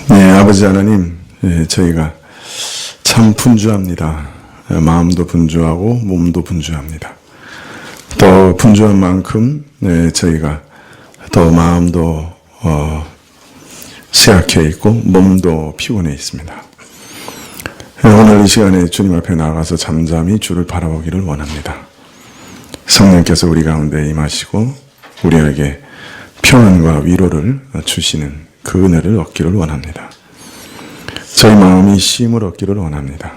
네, 아버지 하나님, 저희가 참 분주합니다. 마음도 분주하고 몸도 분주합니다. 또 분주한 만큼 저희가 또 마음도 쇠약해 있고 몸도 피곤해 있습니다. 오늘 이 시간에 주님 앞에 나가서 잠잠히 주를 바라보기를 원합니다. 성령께서 우리 가운데 임하시고 우리에게 평안과 위로를 주시는 그 은혜를 얻기를 원합니다. 저희 마음이 쉼을 얻기를 원합니다.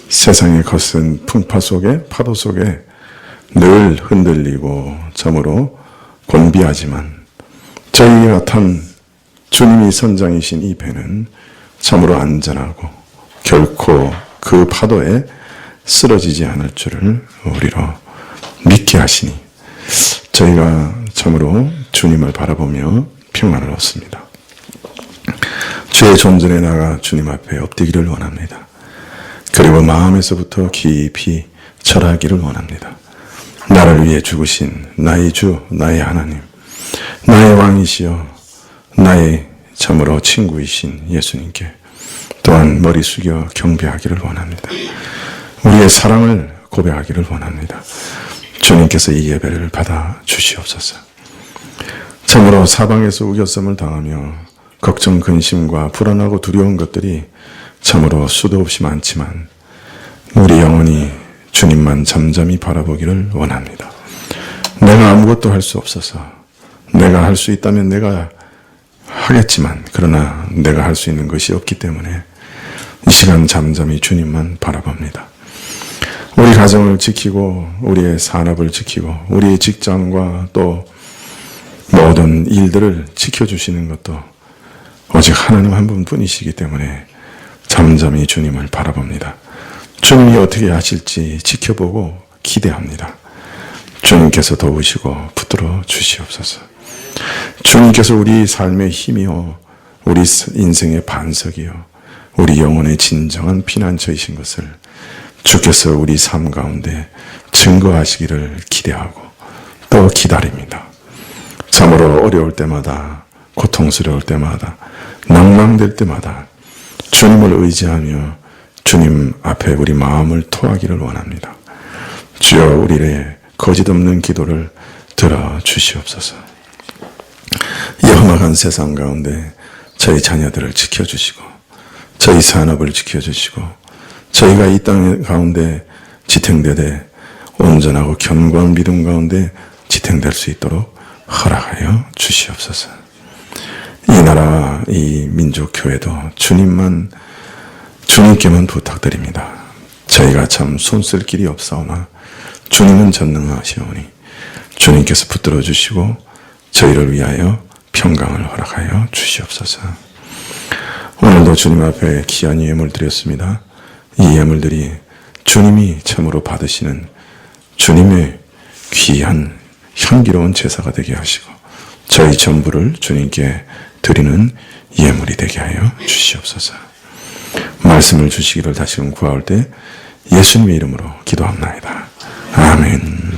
세상의 거센 풍파 속에 파도 속에 늘 흔들리고 점으로 곤비하지만 저희가 탄 주님이 선장이신 이 배는 참으로 안전하고 결코 그 파도에 쓰러지지 않을 줄을 우리로 믿게 하시니 저희가 참으로 주님을 바라보며 평안을 얻습니다. 주의 존전에 나가 주님 앞에 엎드기를 원합니다. 그리고 마음에서부터 깊이 절하기를 원합니다. 나를 위해 죽으신 나의 주, 나의 하나님, 나의 왕이시여, 나의 참으로 친구이신 예수님께 또한 머리 숙여 경배하기를 원합니다. 우리의 사랑을 고백하기를 원합니다. 주님께서 이 예배를 받아 주시옵소서. 참으로 사방에서 우겨쌈을 당하며 걱정, 근심과 불안하고 두려운 것들이 참으로 수도 없이 많지만 우리 영혼이 주님만 잠잠히 바라보기를 원합니다. 내가 아무것도 할 수 없어서 내가 할 수 있다면 내가 하겠지만 그러나 내가 할 수 있는 것이 없기 때문에 이 시간 잠잠히 주님만 바라봅니다. 우리 가정을 지키고 우리의 산업을 지키고 우리의 직장과 또 모든 일들을 지켜주시는 것도 오직 하나님 한 분뿐이시기 때문에 잠잠히 주님을 바라봅니다. 주님이 어떻게 하실지 지켜보고 기대합니다. 주님께서 도우시고 붙들어 주시옵소서. 주님께서 우리 삶의 힘이요 우리 인생의 반석이요 우리 영혼의 진정한 피난처이신 것을 주께서 우리 삶 가운데 증거하시기를 기대하고 또 기다립니다. 참으로 어려울 때마다 고통스러울 때마다 낭망될 때마다 주님을 의지하며 주님 앞에 우리 마음을 토하기를 원합니다. 주여 우리의 거짓없는 기도를 들어주시옵소서. 이 험악한 세상 가운데 저희 자녀들을 지켜주시고 저희 산업을 지켜주시고 저희가 이 땅 가운데 지탱되되 온전하고 견고한 믿음 가운데 지탱될 수 있도록 허락하여 주시옵소서. 이 나라와 이 민족교회도 주님께만 부탁드립니다. 저희가 참 손쓸 길이 없사오나 주님은 전능하시오니 주님께서 붙들어 주시고 저희를 위하여 평강을 허락하여 주시옵소서. 오늘도 주님 앞에 귀한 예물 드렸습니다. 이 예물들이 주님이 참으로 받으시는 주님의 귀한 향기로운 제사가 되게 하시고 저희 전부를 주님께 드리는 예물이 되게 하여 주시옵소서. 말씀을 주시기를 다시금 구할 때 예수님의 이름으로 기도합나이다. 아멘.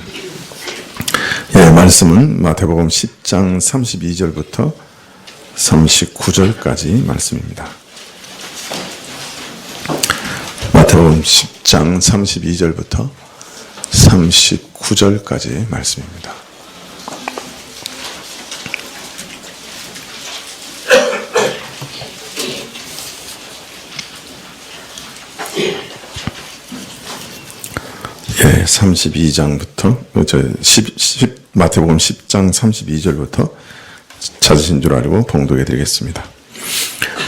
말씀은 마태복음 10장 32절부터 39절까지 말씀입니다. 마태복음 10장 32절부터 39절까지 말씀입니다. 예, 32장부터 마태복음 10장 32절부터 찾으신 줄 알고 봉독해 드리겠습니다.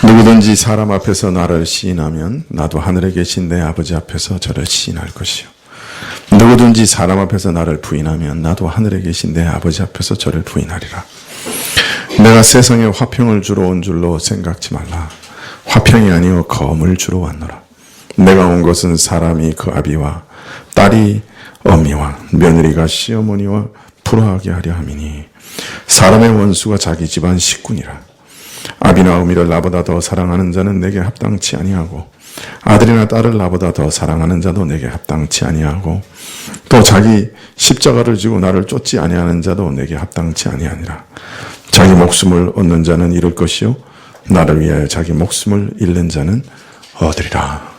누구든지 사람 앞에서 나를 시인하면 나도 하늘에 계신 내 아버지 앞에서 저를 시인할 것이요 누구든지 사람 앞에서 나를 부인하면 나도 하늘에 계신 내 아버지 앞에서 저를 부인하리라. 내가 세상에 화평을 주러 온 줄로 생각지 말라. 화평이 아니요 검을 주러 왔노라. 내가 온 것은 사람이 그 아비와 딸이 어미와 며느리가 시어머니와 불화하게 하려 함이니 사람의 원수가 자기 집안 식구니라. 아비나 어미를 나보다 더 사랑하는 자는 내게 합당치 아니하고 아들이나 딸을 나보다 더 사랑하는 자도 내게 합당치 아니하고 또 자기 십자가를 지고 나를 쫓지 아니하는 자도 내게 합당치 아니하니라. 자기 목숨을 얻는 자는 잃을 것이요 나를 위하여 자기 목숨을 잃는 자는 얻으리라.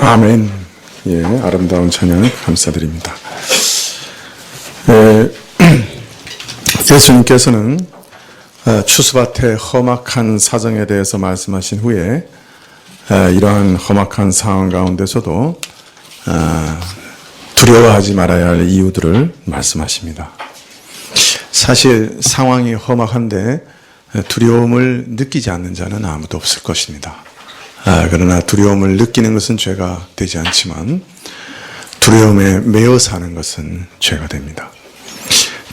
아멘. 예, 아름다운 찬양 감사드립니다. 예수님께서는 추수밭의 험악한 사정에 대해서 말씀하신 후에 이러한 험악한 상황 가운데서도 두려워하지 말아야 할 이유들을 말씀하십니다. 사실 상황이 험악한데 두려움을 느끼지 않는 자는 아무도 없을 것입니다. 그러나 두려움을 느끼는 것은 죄가 되지 않지만 두려움에 매여 사는 것은 죄가 됩니다.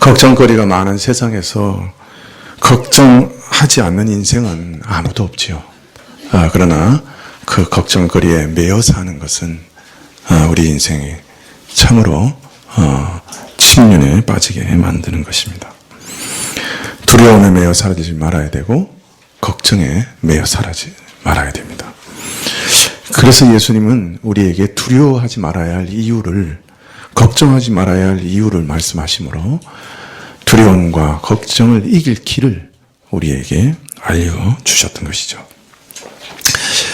걱정거리가 많은 세상에서 걱정하지 않는 인생은 아무도 없지요. 그러나 그 걱정거리에 매여 사는 것은 우리 인생이 참으로 침륜에 빠지게 만드는 것입니다. 두려움에 매여 살지 말아야 되고 걱정에 매여 살지 말아야 됩니다. 그래서 예수님은 우리에게 두려워하지 말아야 할 이유를, 걱정하지 말아야 할 이유를 말씀하시므로 두려움과 걱정을 이길 길을 우리에게 알려주셨던 것이죠.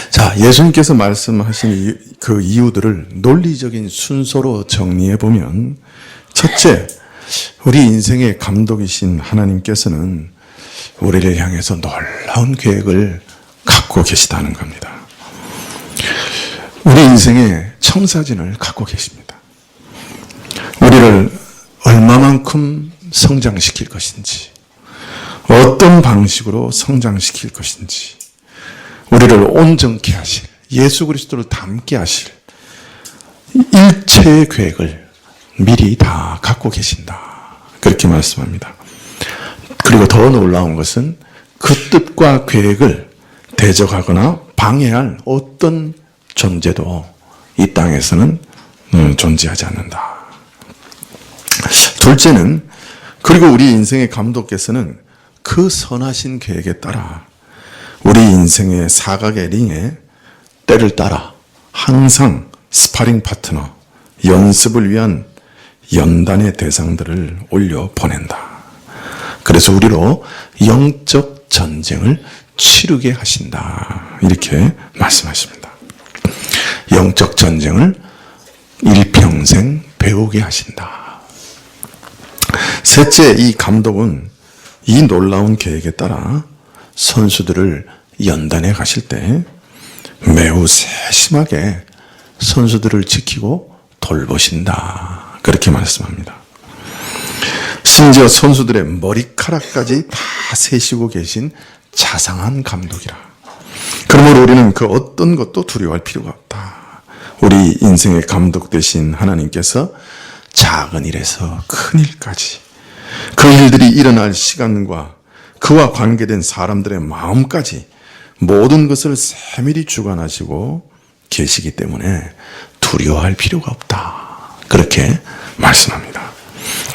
자, 예수님께서 말씀하신 그 이유들을 논리적인 순서로 정리해 보면, 첫째, 우리 인생의 감독이신 하나님께서는 우리를 향해서 놀라운 계획을 갖고 계시다는 겁니다. 우리 인생의 청사진을 갖고 계십니다. 우리를 얼마만큼 성장시킬 것인지, 어떤 방식으로 성장시킬 것인지, 우리를 온전케 하실, 예수 그리스도를 닮게 하실 일체의 계획을 미리 다 갖고 계신다. 그렇게 말씀합니다. 그리고 더 놀라운 것은 그 뜻과 계획을 대적하거나 방해할 어떤 존재도 이 땅에서는 존재하지 않는다. 둘째는, 그리고 우리 인생의 감독께서는 그 선하신 계획에 따라 우리 인생의 사각의 링에 때를 따라 항상 스파링 파트너, 연습을 위한 연단의 대상들을 올려 보낸다. 그래서 우리로 영적 전쟁을 치르게 하신다. 이렇게 말씀하십니다. 영적 전쟁을 일평생 배우게 하신다. 셋째, 이 감독은 이 놀라운 계획에 따라 선수들을 연단해 가실 때 매우 세심하게 선수들을 지키고 돌보신다. 그렇게 말씀합니다. 심지어 선수들의 머리카락까지 다 세시고 계신 자상한 감독이라. 그러므로 우리는 그 어떤 것도 두려워할 필요가 없다. 우리 인생의 감독 되신 하나님께서 작은 일에서 큰 일까지, 그 일들이 일어날 시간과 그와 관계된 사람들의 마음까지 모든 것을 세밀히 주관하시고 계시기 때문에 두려워할 필요가 없다. 그렇게 말씀합니다.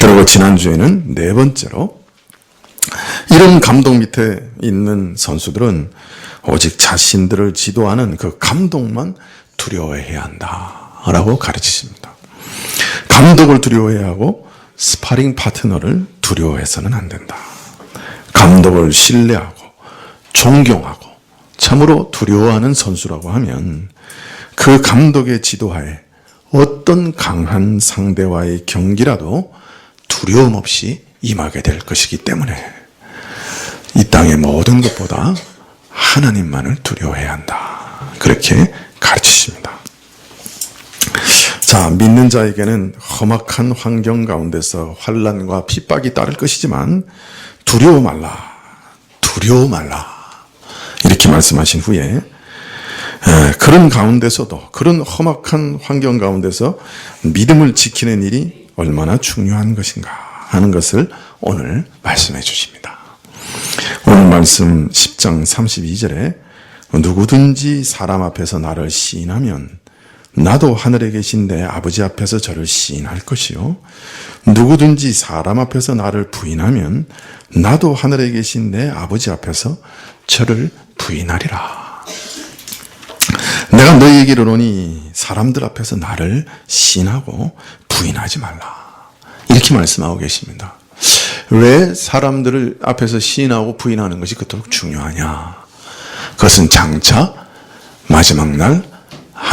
그리고 지난주에는 네 번째로, 이런 감독 밑에 있는 선수들은 오직 자신들을 지도하는 그 감독만 두려워해야 한다라고 가르치십니다. 감독을 두려워해야 하고 스파링 파트너를 두려워해서는 안 된다. 감독을 신뢰하고 존경하고 참으로 두려워하는 선수라고 하면 그 감독의 지도하에 어떤 강한 상대와의 경기라도 두려움 없이 임하게 될 것이기 때문에 이 땅의 모든 것보다 하나님만을 두려워해야 한다. 그렇게 가르치십니다. 자, 믿는 자에게는 험악한 환경 가운데서 환난과 핍박이 따를 것이지만 두려워 말라, 두려워 말라 이렇게 말씀하신 후에 그런 가운데서도, 그런 험악한 환경 가운데서 믿음을 지키는 일이 얼마나 중요한 것인가 하는 것을 오늘 말씀해 주십니다. 오늘 말씀 10장 32절에 누구든지 사람 앞에서 나를 시인하면 나도 하늘에 계신 내 아버지 앞에서 저를 시인할 것이요, 누구든지 사람 앞에서 나를 부인하면 나도 하늘에 계신 내 아버지 앞에서 저를 부인하리라. 내가 너희에게 이르노니 사람들 앞에서 나를 시인하고 부인하지 말라. 이렇게 말씀하고 계십니다. 왜 사람들을 앞에서 시인하고 부인하는 것이 그토록 중요하냐? 그것은 장차 마지막 날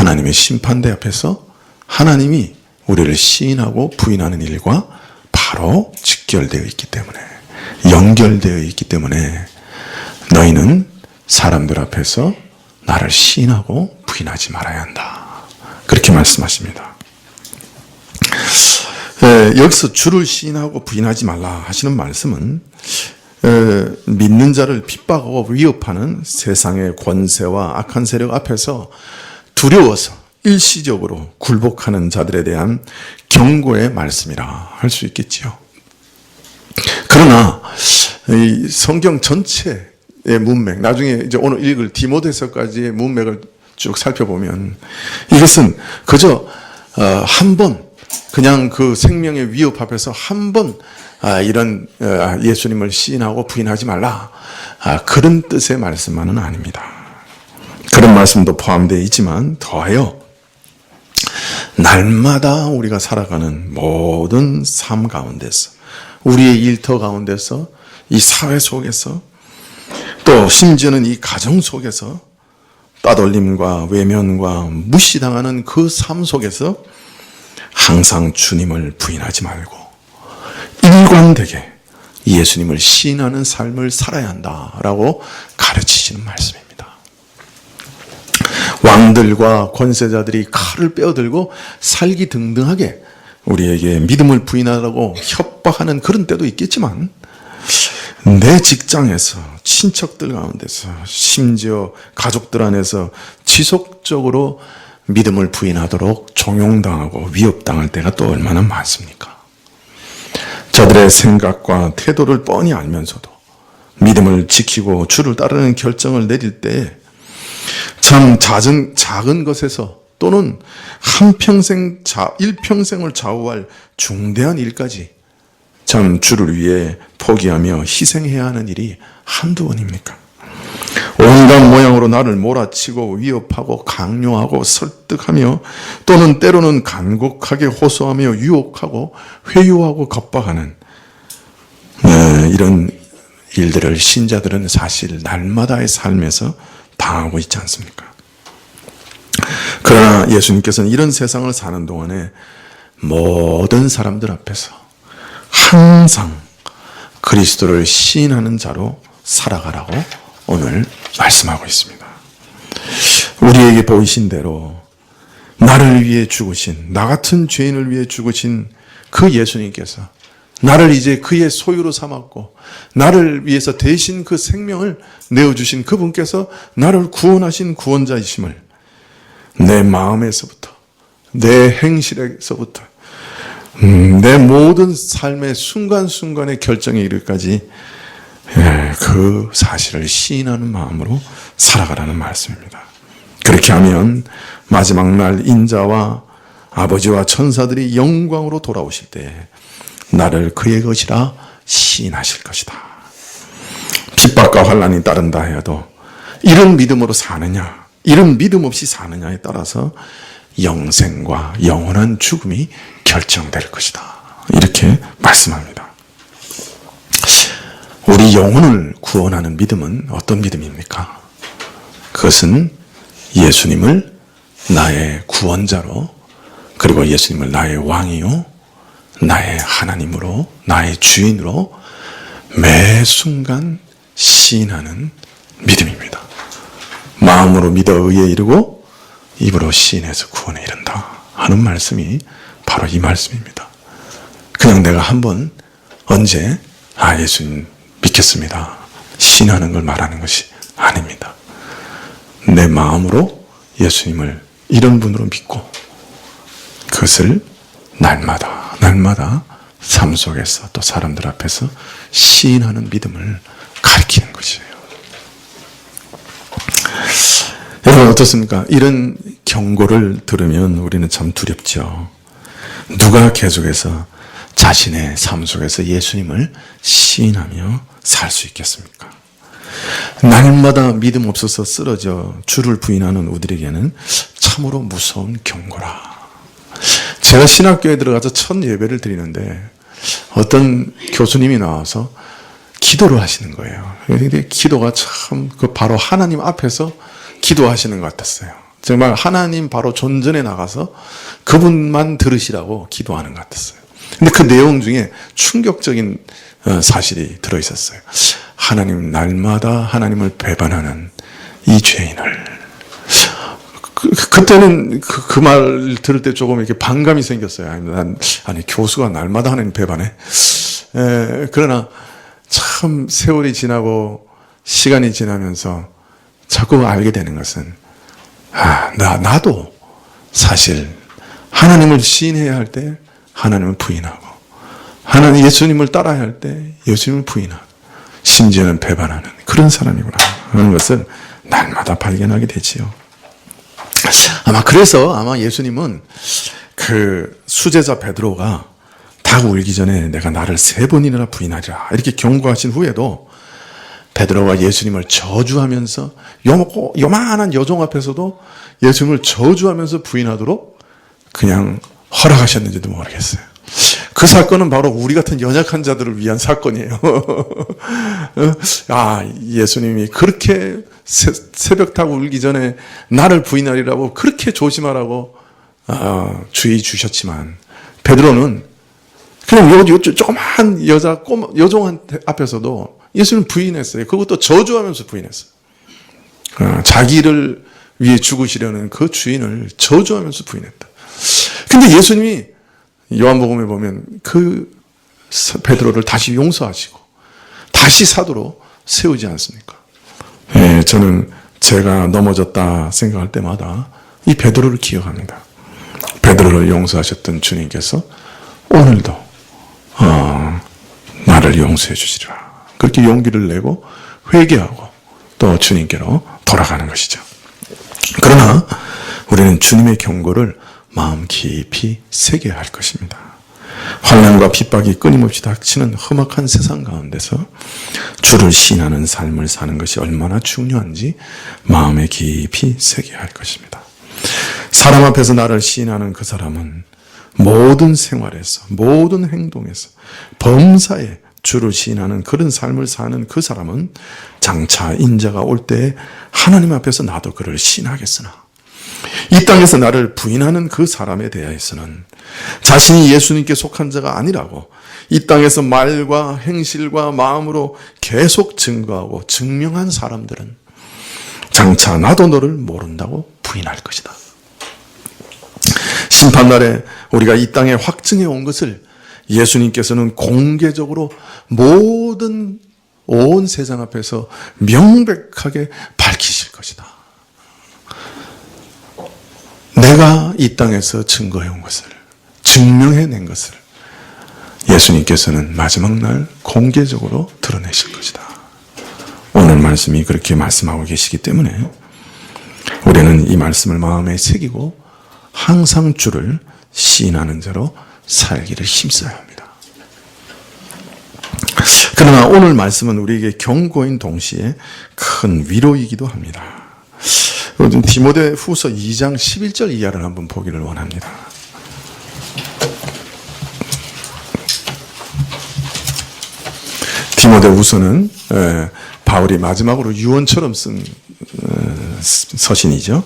하나님의 심판대 앞에서 하나님이 우리를 시인하고 부인하는 일과 바로 직결되어 있기 때문에, 연결되어 있기 때문에 너희는 사람들 앞에서 나를 시인하고 부인하지 말아야 한다. 그렇게 말씀하십니다. 여기서 주를 시인하고 부인하지 말라 하시는 말씀은 믿는 자를 핍박하고 위협하는 세상의 권세와 악한 세력 앞에서 두려워서 일시적으로 굴복하는 자들에 대한 경고의 말씀이라 할 수 있겠지요. 그러나 이 성경 전체의 문맥, 나중에 이제 오늘 읽을 디모데서까지의 문맥을 쭉 살펴보면 이것은 그저 한 번 그냥 그 생명의 위협 앞에서 한 번 이런 예수님을 시인하고 부인하지 말라, 그런 뜻의 말씀만은 아닙니다. 그런 말씀도 포함되어 있지만 더하여 날마다 우리가 살아가는 모든 삶 가운데서, 우리의 일터 가운데서, 이 사회 속에서, 또 심지어는 이 가정 속에서 따돌림과 외면과 무시당하는 그 삶 속에서 항상 주님을 부인하지 말고 일관되게 예수님을 시인하는 삶을 살아야 한다라고 가르치시는 말씀입니다. 왕들과 권세자들이 칼을 빼어들고 살기등등하게 우리에게 믿음을 부인하라고 협박하는 그런 때도 있겠지만, 내 직장에서, 친척들 가운데서, 심지어 가족들 안에서 지속적으로 믿음을 부인하도록 종용당하고 위협당할 때가 또 얼마나 많습니까? 저들의 생각과 태도를 뻔히 알면서도 믿음을 지키고 주를 따르는 결정을 내릴 때 참 작은 것에서 또는 일평생을 좌우할 중대한 일까지 참 주를 위해 포기하며 희생해야 하는 일이 한두 번입니까? 온갖 모양으로 나를 몰아치고 위협하고 강요하고 설득하며 또는 때로는 간곡하게 호소하며 유혹하고 회유하고 겁박하는 이런 일들을 신자들은 사실 날마다의 삶에서 당하고 있지 않습니까? 그러나 예수님께서는 이런 세상을 사는 동안에 모든 사람들 앞에서 항상 그리스도를 시인하는 자로 살아가라고 오늘 말씀하고 있습니다. 우리에게 보이신 대로 나를 위해 죽으신, 나 같은 죄인을 위해 죽으신 그 예수님께서 나를 이제 그의 소유로 삼았고 나를 위해서 대신 그 생명을 내어주신 그분께서 나를 구원하신 구원자이심을 내 마음에서부터, 내 행실에서부터, 내 모든 삶의 순간순간의 결정에 이르기까지 그 사실을 시인하는 마음으로 살아가라는 말씀입니다. 그렇게 하면 마지막 날 인자와 아버지와 천사들이 영광으로 돌아오실 때 나를 그의 것이라 시인하실 것이다. 핍박과 환난이 따른다 해도 이런 믿음으로 사느냐, 이런 믿음 없이 사느냐에 따라서 영생과 영원한 죽음이 결정될 것이다. 이렇게 말씀합니다. 우리 영혼을 구원하는 믿음은 어떤 믿음입니까? 그것은 예수님을 나의 구원자로, 그리고 예수님을 나의 왕이요, 나의 하나님으로, 나의 주인으로 매 순간 시인하는 믿음입니다. 마음으로 믿어 의에 이르고 입으로 시인해서 구원에 이른다 하는 말씀이 바로 이 말씀입니다. 그냥 내가 한번 언제 예수님 믿겠습니다 시인하는 걸 말하는 것이 아닙니다. 내 마음으로 예수님을 이런 분으로 믿고 그것을 날마다 삶 속에서 또 사람들 앞에서 시인하는 믿음을 가리키는 것이에요. 여러분 어떻습니까? 이런 경고를 들으면 우리는 참 두렵죠. 누가 계속해서 자신의 삶 속에서 예수님을 시인하며 살 수 있겠습니까? 날마다 믿음 없어서 쓰러져 주를 부인하는 우리에게는 참으로 무서운 경고라. 제가 신학교에 들어가서 첫 예배를 드리는데 어떤 교수님이 나와서 기도를 하시는 거예요. 근데 기도가 참 바로 하나님 앞에서 기도하시는 것 같았어요. 정말 하나님 바로 존전에 나가서 그분만 들으시라고 기도하는 것 같았어요. 근데 그 내용 중에 충격적인 사실이 들어있었어요. 하나님, 날마다 하나님을 배반하는 이 죄인을. 그때는 그 말 들을 때 조금 이렇게 반감이 생겼어요. 아니, 교수가 날마다 하나님 배반해? 그러나 참 세월이 지나고 시간이 지나면서 자꾸 알게 되는 것은, 나도 사실 하나님을 시인해야 할 때 하나님을 부인하고, 예수님을 따라야 할 때 예수님을 부인하고, 심지어는 배반하는 그런 사람이구나 하는 것을 날마다 발견하게 되지요. 아마 예수님은 그 수제자 베드로가 닭 울기 전에 내가 나를 3번이나 부인하리라 이렇게 경고하신 후에도 베드로가 예수님을 저주하면서 요만한 여종 앞에서도 예수님을 저주하면서 부인하도록 그냥 허락하셨는지도 모르겠어요. 그 사건은 바로 우리 같은 연약한 자들을 위한 사건이에요. 예수님이 그렇게 새벽 닭 울기 전에 나를 부인하리라고 그렇게 조심하라고 주의 주셨지만, 베드로는 그냥 조그마한 여종 앞에서도 예수님 부인했어요. 그것도 저주하면서 부인했어요. 자기를 위해 죽으시려는 그 주인을 저주하면서 부인했다. 근데 예수님이 요한복음에 보면 그 베드로를 다시 용서하시고 다시 사도로 세우지 않습니까? 저는 제가 넘어졌다 생각할 때마다 이 베드로를 기억합니다. 베드로를 용서하셨던 주님께서 오늘도 나를 용서해 주시리라. 그렇게 용기를 내고 회개하고 또 주님께로 돌아가는 것이죠. 그러나 우리는 주님의 경고를 마음 깊이 새겨야 할 것입니다. 환난과 핍박이 끊임없이 닥치는 험악한 세상 가운데서 주를 신하는 삶을 사는 것이 얼마나 중요한지 마음에 깊이 새겨야 할 것입니다. 사람 앞에서 나를 시인하는 그 사람은 모든 생활에서, 모든 행동에서, 범사에 주를 시인하는 그런 삶을 사는 그 사람은 장차 인자가 올 때 하나님 앞에서 나도 그를 시인하겠으나, 이 땅에서 나를 부인하는 그 사람에 대해서는 자신이 예수님께 속한 자가 아니라고 이 땅에서 말과 행실과 마음으로 계속 증거하고 증명한 사람들은 장차 나도 너를 모른다고 부인할 것이다. 심판날에 우리가 이 땅에 확증해 온 것을 예수님께서는 공개적으로 모든 온 세상 앞에서 명백하게 밝히실 것이다. 내가 이 땅에서 증거해 온 것을, 증명해낸 것을 예수님께서는 마지막 날 공개적으로 드러내실 것이다. 오늘 말씀이 그렇게 말씀하고 계시기 때문에 우리는 이 말씀을 마음에 새기고 항상 주를 시인하는 자로 살기를 힘써야 합니다. 그러나 오늘 말씀은 우리에게 경고인 동시에 큰 위로이기도 합니다. 디모데 후서 2장 11절 이하를 한번 보기를 원합니다. 디모데 후서는 바울이 마지막으로 유언처럼 쓴 서신이죠.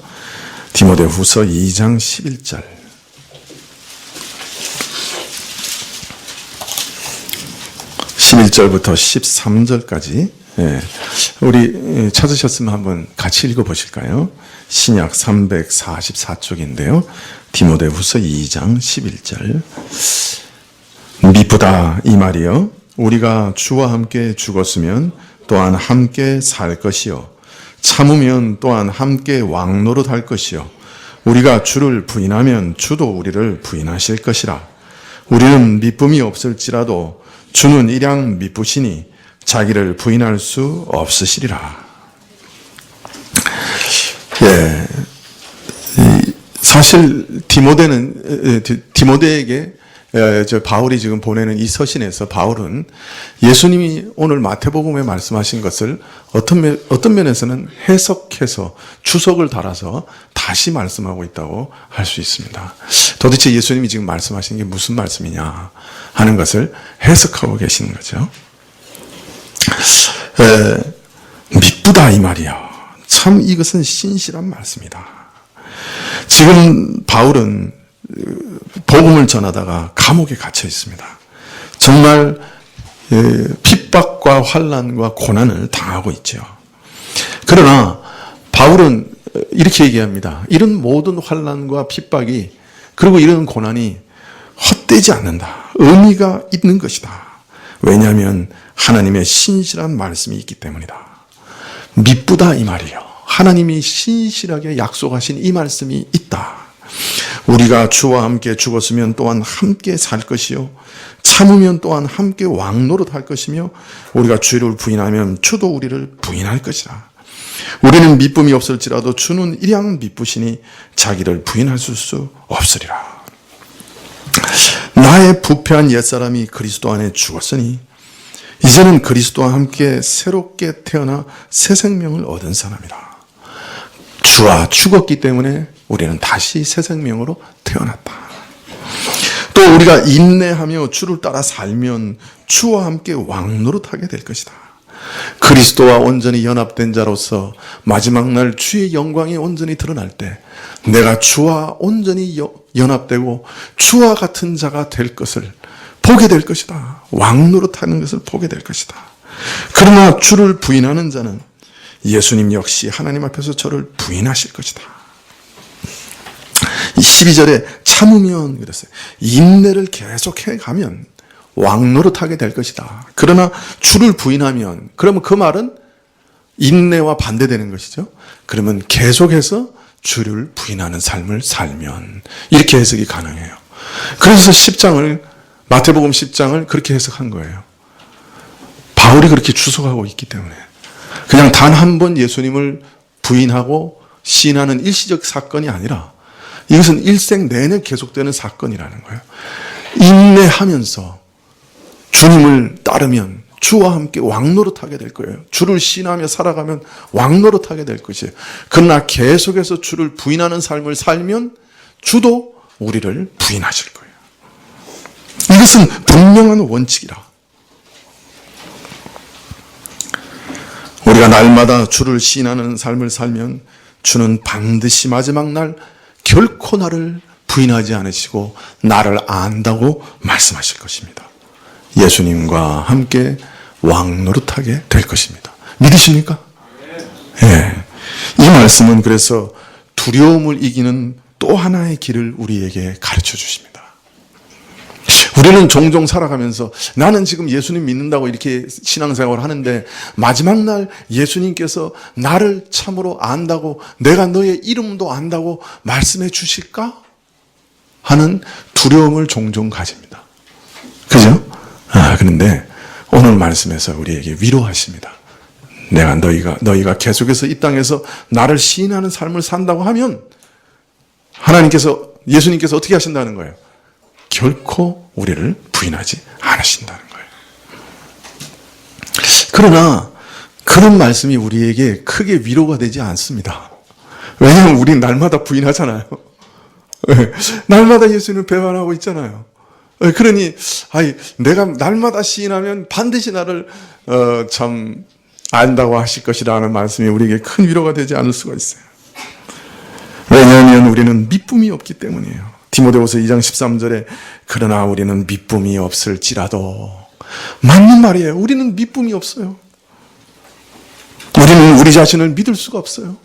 디모데 후서 2장 11절. 11절부터 13절까지 우리 찾으셨으면 한번 같이 읽어보실까요? 신약 344쪽인데요. 디모데 후서 2장 11절. 미쁘다 이 말이요, 우리가 주와 함께 죽었으면 또한 함께 살 것이요, 참으면 또한 함께 왕노릇할 것이요, 우리가 주를 부인하면 주도 우리를 부인하실 것이라. 우리는 미쁨이 없을지라도 주는 일양 미쁘시니 자기를 부인할 수 없으시리라. 사실 디모데에게 바울이 지금 보내는 이 서신에서 바울은 예수님이 오늘 마태복음에 말씀하신 것을 어떤 면에서는 해석해서 주석을 달아서 다시 말씀하고 있다고 할 수 있습니다. 도대체 예수님이 지금 말씀하신 게 무슨 말씀이냐 하는 것을 해석하고 계시는 거죠. 미쁘다 이 말이야. 참 이것은 신실한 말씀이다. 지금 바울은 복음을 전하다가 감옥에 갇혀 있습니다. 정말 핍박과 환난과 고난을 당하고 있죠. 그러나 바울은 이렇게 얘기합니다. 이런 모든 환난과 핍박이 그리고 이런 고난이 헛되지 않는다. 의미가 있는 것이다. 왜냐하면 하나님의 신실한 말씀이 있기 때문이다. 미쁘다 이 말이에요. 하나님이 신실하게 약속하신 이 말씀이 있다. 우리가 주와 함께 죽었으면 또한 함께 살 것이요 참으면 또한 함께 왕노릇할 것이며 우리가 주를 부인하면 주도 우리를 부인할 것이다. 우리는 미쁨이 없을지라도 주는 일양 미쁘시니 자기를 부인할 수 없으리라. 나의 부패한 옛사람이 그리스도 안에 죽었으니 이제는 그리스도와 함께 새롭게 태어나 새 생명을 얻은 사람이다. 주와 죽었기 때문에 우리는 다시 새 생명으로 태어났다. 또 우리가 인내하며 주를 따라 살면 주와 함께 왕노릇하게 될 것이다. 그리스도와 온전히 연합된 자로서 마지막 날 주의 영광이 온전히 드러날 때 내가 주와 온전히 연합되고 주와 같은 자가 될 것을 보게 될 것이다. 왕노릇하는 것을 보게 될 것이다. 그러나 주를 부인하는 자는 예수님 역시 하나님 앞에서 저를 부인하실 것이다. 12절에 참으면 그랬어요. 인내를 계속해 가면 왕노릇하게 될 것이다. 그러나 주를 부인하면 그러면 그 말은 인내와 반대되는 것이죠. 그러면 계속해서 주를 부인하는 삶을 살면 이렇게 해석이 가능해요. 그래서 10장을 마태복음 10장을 그렇게 해석한 거예요. 바울이 그렇게 주석하고 있기 때문에 그냥 단 한 번 예수님을 부인하고 시인하는 일시적 사건이 아니라 이것은 일생 내내 계속되는 사건이라는 거예요. 인내하면서 주님을 따르면 주와 함께 왕노릇하게 될 거예요. 주를 신하며 살아가면 왕노릇하게 될 것이에요. 그러나 계속해서 주를 부인하는 삶을 살면 주도 우리를 부인하실 거예요. 이것은 분명한 원칙이라. 우리가 날마다 주를 시인하는 삶을 살면 주는 반드시 마지막 날 결코 나를 부인하지 않으시고 나를 안다고 말씀하실 것입니다. 예수님과 함께 왕노릇하게 될 것입니다. 믿으십니까? 예. 이 말씀은 그래서 두려움을 이기는 또 하나의 길을 우리에게 가르쳐 주십니다. 우리는 종종 살아가면서 나는 지금 예수님 믿는다고 이렇게 신앙생활을 하는데 마지막 날 예수님께서 나를 참으로 안다고 내가 너의 이름도 안다고 말씀해 주실까? 하는 두려움을 종종 가집니다. 그죠? 그런데 오늘 말씀에서 우리에게 위로하십니다. 내가 너희가 계속해서 이 땅에서 나를 시인하는 삶을 산다고 하면 예수님께서 어떻게 하신다는 거예요? 결코 우리를 부인하지 않으신다는 거예요. 그러나 그런 말씀이 우리에게 크게 위로가 되지 않습니다. 왜냐하면 우리는 날마다 부인하잖아요. 날마다 예수님을 배반하고 있잖아요. 그러니 내가 날마다 시인하면 반드시 나를 참 안다고 하실 것이라는 말씀이 우리에게 큰 위로가 되지 않을 수가 있어요. 왜냐하면 우리는 미쁨이 없기 때문이에요. 디모데후서 2장 13절에 그러나 우리는 미쁨이 없을지라도 맞는 말이에요. 우리는 미쁨이 없어요. 우리는 우리 자신을 믿을 수가 없어요.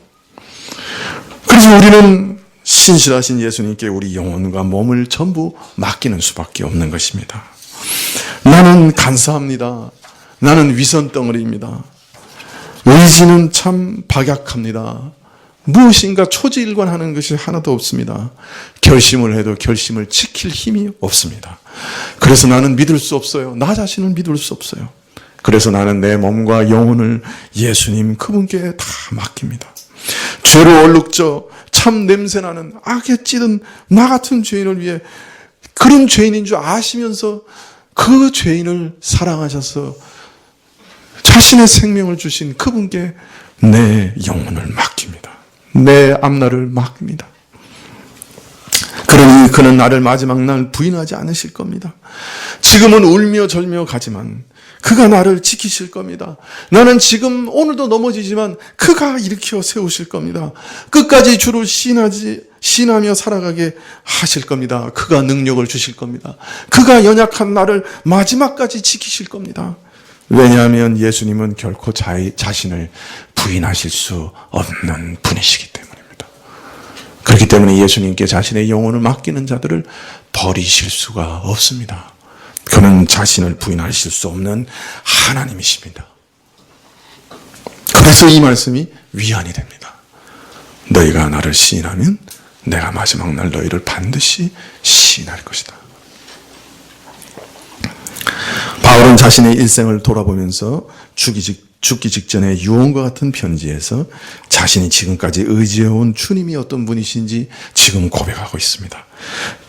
그래서 우리는 신실하신 예수님께 우리 영혼과 몸을 전부 맡기는 수밖에 없는 것입니다. 나는 간사합니다. 나는 위선덩어리입니다. 의지는 참 박약합니다. 무엇인가 초지일관하는 것이 하나도 없습니다. 결심을 해도 결심을 지킬 힘이 없습니다. 그래서 나는 믿을 수 없어요. 나 자신을 믿을 수 없어요. 그래서 나는 내 몸과 영혼을 예수님 그분께 다 맡깁니다. 죄로 얼룩져 참 냄새나는 악에 찌든 나 같은 죄인을 위해 그런 죄인인 줄 아시면서 그 죄인을 사랑하셔서 자신의 생명을 주신 그분께 내 영혼을 맡깁니다. 내 앞날을 맡깁니다. 그러니 그는 나를 마지막 날 부인하지 않으실 겁니다. 지금은 울며 절며 가지만 그가 나를 지키실 겁니다. 나는 지금 오늘도 넘어지지만 그가 일으켜 세우실 겁니다. 끝까지 주를 신하며 살아가게 하실 겁니다. 그가 능력을 주실 겁니다. 그가 연약한 나를 마지막까지 지키실 겁니다. 왜냐하면 예수님은 결코 자신을 부인하실 수 없는 분이시기 때문입니다. 그렇기 때문에 예수님께 자신의 영혼을 맡기는 자들을 버리실 수가 없습니다. 그는 자신을 부인하실 수 없는 하나님이십니다. 그래서 이 말씀이 위안이 됩니다. 너희가 나를 시인하면 내가 마지막 날 너희를 반드시 시인할 것이다. 바울은 자신의 일생을 돌아보면서 죽기 직전에 유언과 같은 편지에서 자신이 지금까지 의지해온 주님이 어떤 분이신지 지금 고백하고 있습니다.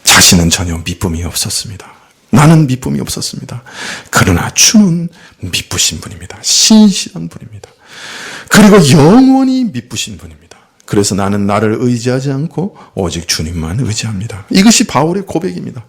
자신은 전혀 미쁨이 없었습니다. 나는 미쁨이 없었습니다. 그러나 주는 미쁘신 분입니다. 신실한 분입니다. 그리고 영원히 미쁘신 분입니다. 그래서 나는 나를 의지하지 않고 오직 주님만 의지합니다. 이것이 바울의 고백입니다.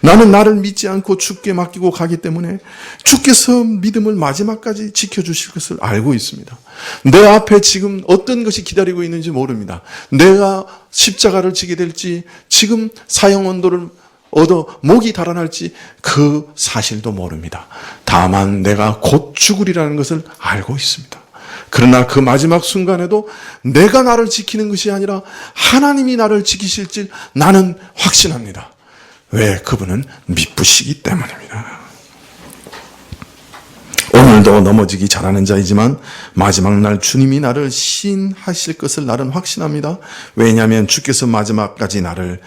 나는 나를 믿지 않고 주께 맡기고 가기 때문에 주께서 믿음을 마지막까지 지켜주실 것을 알고 있습니다. 내 앞에 지금 어떤 것이 기다리고 있는지 모릅니다. 내가 십자가를 지게 될지, 지금 사형언도를 얻어 목이 달아날지 그 사실도 모릅니다. 다만 내가 곧 죽으리라는 것을 알고 있습니다. 그러나 그 마지막 순간에도 내가 나를 지키는 것이 아니라 하나님이 나를 지키실 줄 나는 확신합니다. 왜? 그분은 미쁘시기 때문입니다. 오늘도 넘어지기 잘하는 자이지만 마지막 날 주님이 나를 시인하실 것을 나는 확신합니다. 왜냐하면 주께서 마지막까지 나를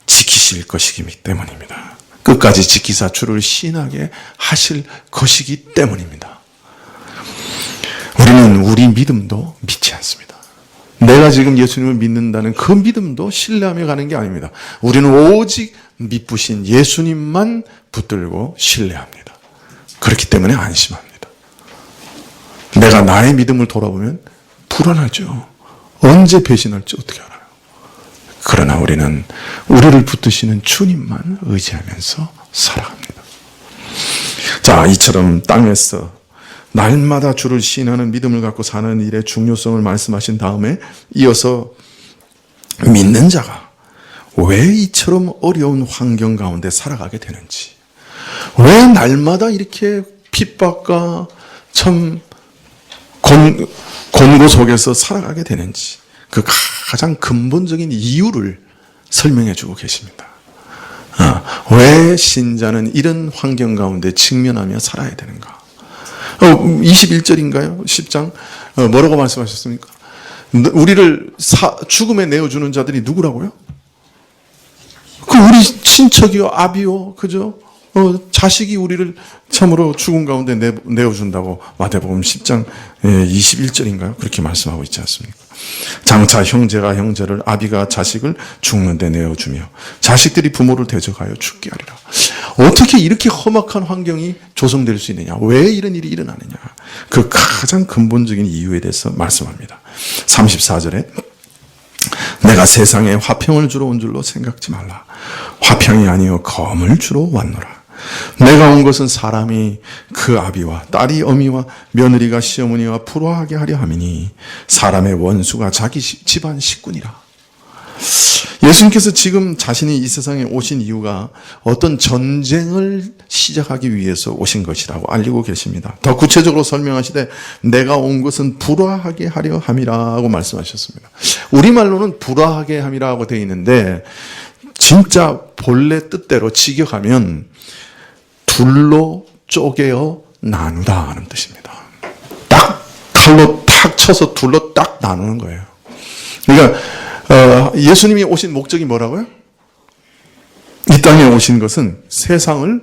지키실 것이기 때문입니다. 끝까지 지키사 주를 시인하게 하실 것이기 때문입니다. 우리는 우리 믿음도 믿지 않습니다. 내가 지금 예수님을 믿는다는 그 믿음도 신뢰하며 가는 게 아닙니다. 우리는 오직 미쁘신 예수님만 붙들고 신뢰합니다. 그렇기 때문에 안심합니다. 내가 나의 믿음을 돌아보면 불안하죠. 언제 배신할지 어떻게 알아요? 그러나 우리는 우리를 붙드시는 주님만 의지하면서 살아갑니다. 자, 이처럼 땅에서 날마다 주를 시인하는 믿음을 갖고 사는 일의 중요성을 말씀하신 다음에 이어서 믿는 자가 왜 이처럼 어려운 환경 가운데 살아가게 되는지, 왜 날마다 이렇게 핍박과 참 곤고 속에서 살아가게 되는지 그 가장 근본적인 이유를 설명해 주고 계십니다. 왜 신자는 이런 환경 가운데 직면하며 살아야 되는가? 21절인가요? 10장 뭐라고 말씀하셨습니까? 우리를 죽음에 내어주는 자들이 누구라고요? 그 우리 친척이요, 아비요, 그죠? 자식이 우리를 참으로 죽음 가운데 내어준다고 마태복음 10장 21절인가요? 그렇게 말씀하고 있지 않습니까? 장차 형제가 형제를, 아비가 자식을 죽는데 내어주며 자식들이 부모를 대적하여 죽게 하리라. 어떻게 이렇게 험악한 환경이 조성될 수 있느냐? 왜 이런 일이 일어나느냐? 그 가장 근본적인 이유에 대해서 말씀합니다. 34절에 내가 세상에 화평을 주러 온 줄로 생각지 말라. 화평이 아니요 검을 주러 왔노라. 내가 온 것은 사람이 그 아비와 딸이 어미와 며느리가 시어머니와 불화하게 하려 함이니 사람의 원수가 자기 집안 식구니라. 예수님께서 지금 자신이 이 세상에 오신 이유가 어떤 전쟁을 시작하기 위해서 오신 것이라고 알리고 계십니다. 더 구체적으로 설명하시되 내가 온 것은 불화하게 하려 함이라고 말씀하셨습니다. 우리말로는 불화하게 함이라고 되어 있는데 진짜 본래 뜻대로 직역하면 둘로 쪼개어 나누다 하는 뜻입니다. 딱 칼로 탁 쳐서 둘로 딱 나누는 거예요. 그러니까 예수님이 오신 목적이 뭐라고요? 이 땅에 오신 것은 세상을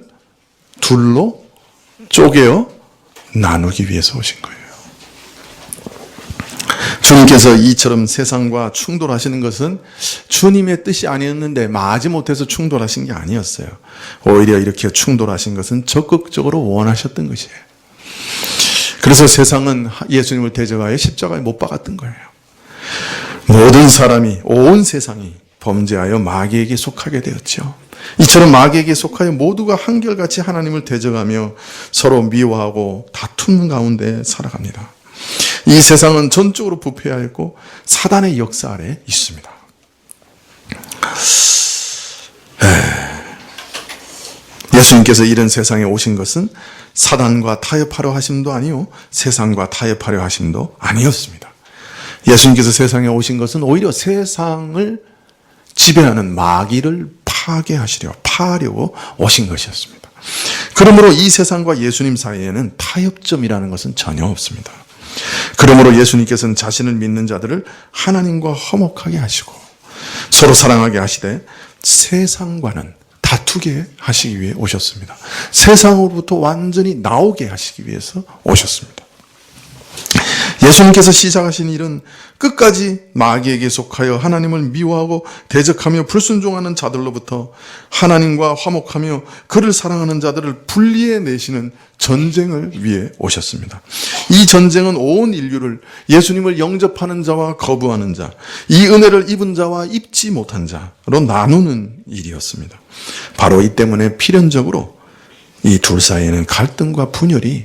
둘로 쪼개어 나누기 위해서 오신 거예요. 주님께서 이처럼 세상과 충돌하시는 것은 주님의 뜻이 아니었는데 마지못해서 충돌하신 게 아니었어요. 오히려 이렇게 충돌하신 것은 적극적으로 원하셨던 것이에요. 그래서 세상은 예수님을 대적하여 십자가에 못 박았던 거예요. 모든 사람이, 온 세상이 범죄하여 마귀에게 속하게 되었죠. 이처럼 마귀에게 속하여 모두가 한결같이 하나님을 대적하며 서로 미워하고 다투는 가운데 살아갑니다. 이 세상은 전적으로 부패하였고 사단의 역사 아래 있습니다. 예수님께서 이런 세상에 오신 것은 사단과 타협하려 하심도 아니요 세상과 타협하려 하심도 아니었습니다. 예수님께서 세상에 오신 것은 오히려 세상을 지배하는 마귀를 파하려고 오신 것이었습니다. 그러므로 이 세상과 예수님 사이에는 타협점이라는 것은 전혀 없습니다. 그러므로 예수님께서는 자신을 믿는 자들을 하나님과 화목하게 하시고 서로 사랑하게 하시되 세상과는 다투게 하시기 위해 오셨습니다. 세상으로부터 완전히 나오게 하시기 위해서 오셨습니다. 예수님께서 시작하신 일은 끝까지 마귀에게 속하여 하나님을 미워하고 대적하며 불순종하는 자들로부터 하나님과 화목하며 그를 사랑하는 자들을 분리해 내시는 전쟁을 위해 오셨습니다. 이 전쟁은 온 인류를 예수님을 영접하는 자와 거부하는 자, 이 은혜를 입은 자와 입지 못한 자로 나누는 일이었습니다. 바로 이 때문에 필연적으로 이 둘 사이에는 갈등과 분열이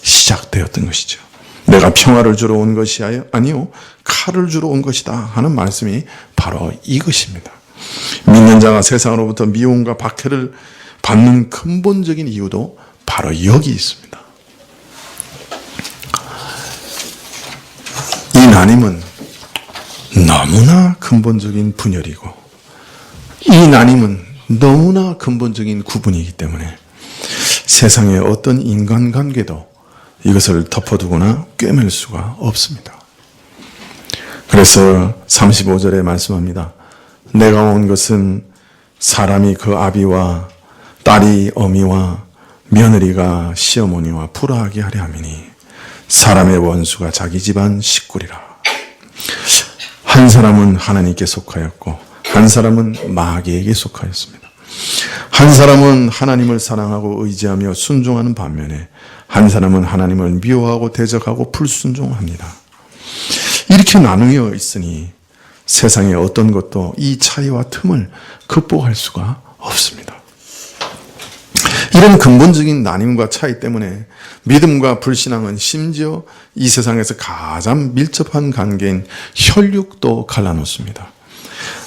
시작되었던 것이죠. 내가 평화를 주러 온 것이 아니요 칼을 주러 온 것이다 하는 말씀이 바로 이것입니다. 믿는 자가 세상으로부터 미움과 박해를 받는 근본적인 이유도 바로 여기 있습니다. 이 나님은 너무나 근본적인 분열이고 이 나님은 너무나 근본적인 구분이기 때문에 세상의 어떤 인간관계도 이것을 덮어두거나 꿰맬 수가 없습니다. 그래서 35절에 말씀합니다. 내가 온 것은 사람이 그 아비와 딸이 어미와 며느리가 시어머니와 불화하게 하려 함이니 사람의 원수가 자기 집안 식구리라. 한 사람은 하나님께 속하였고 한 사람은 마귀에게 속하였습니다. 한 사람은 하나님을 사랑하고 의지하며 순종하는 반면에 한 사람은 하나님을 미워하고 대적하고 불순종합니다. 이렇게 나누어 있으니 세상의 어떤 것도 이 차이와 틈을 극복할 수가 없습니다. 이런 근본적인 나님과 차이 때문에 믿음과 불신앙은 심지어 이 세상에서 가장 밀접한 관계인 혈육도 갈라놓습니다.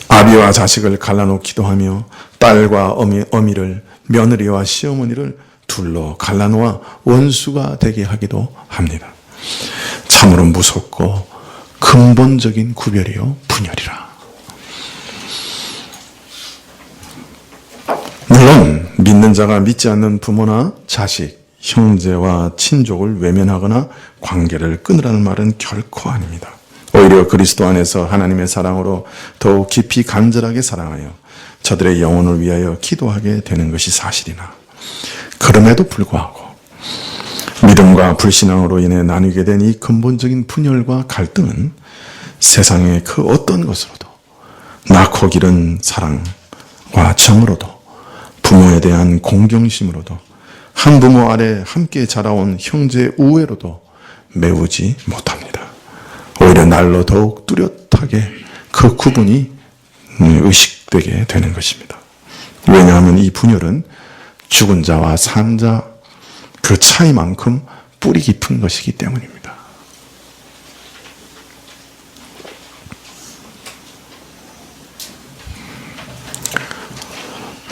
아비와 자식을 갈라놓기도 하며 딸과 어미를 며느리와 시어머니를 둘로 갈라놓아 원수가 되게 하기도 합니다. 참으로 무섭고 근본적인 구별이요 분열이라. 물론 믿는 자가 믿지 않는 부모나 자식, 형제와 친족을 외면하거나 관계를 끊으라는 말은 결코 아닙니다. 오히려 그리스도 안에서 하나님의 사랑으로 더욱 깊이 간절하게 사랑하여 저들의 영혼을 위하여 기도하게 되는 것이 사실이나 그럼에도 불구하고 믿음과 불신앙으로 인해 나뉘게 된 이 근본적인 분열과 갈등은 세상의 그 어떤 것으로도 낳고 기른 사랑과 정으로도 부모에 대한 공경심으로도 한 부모 아래 함께 자라온 형제 우애로도 메우지 못합니다. 오히려 날로 더욱 뚜렷하게 그 구분이 의식되게 되는 것입니다. 왜냐하면 이 분열은 죽은 자와 산 자 그 차이만큼 뿌리 깊은 것이기 때문입니다.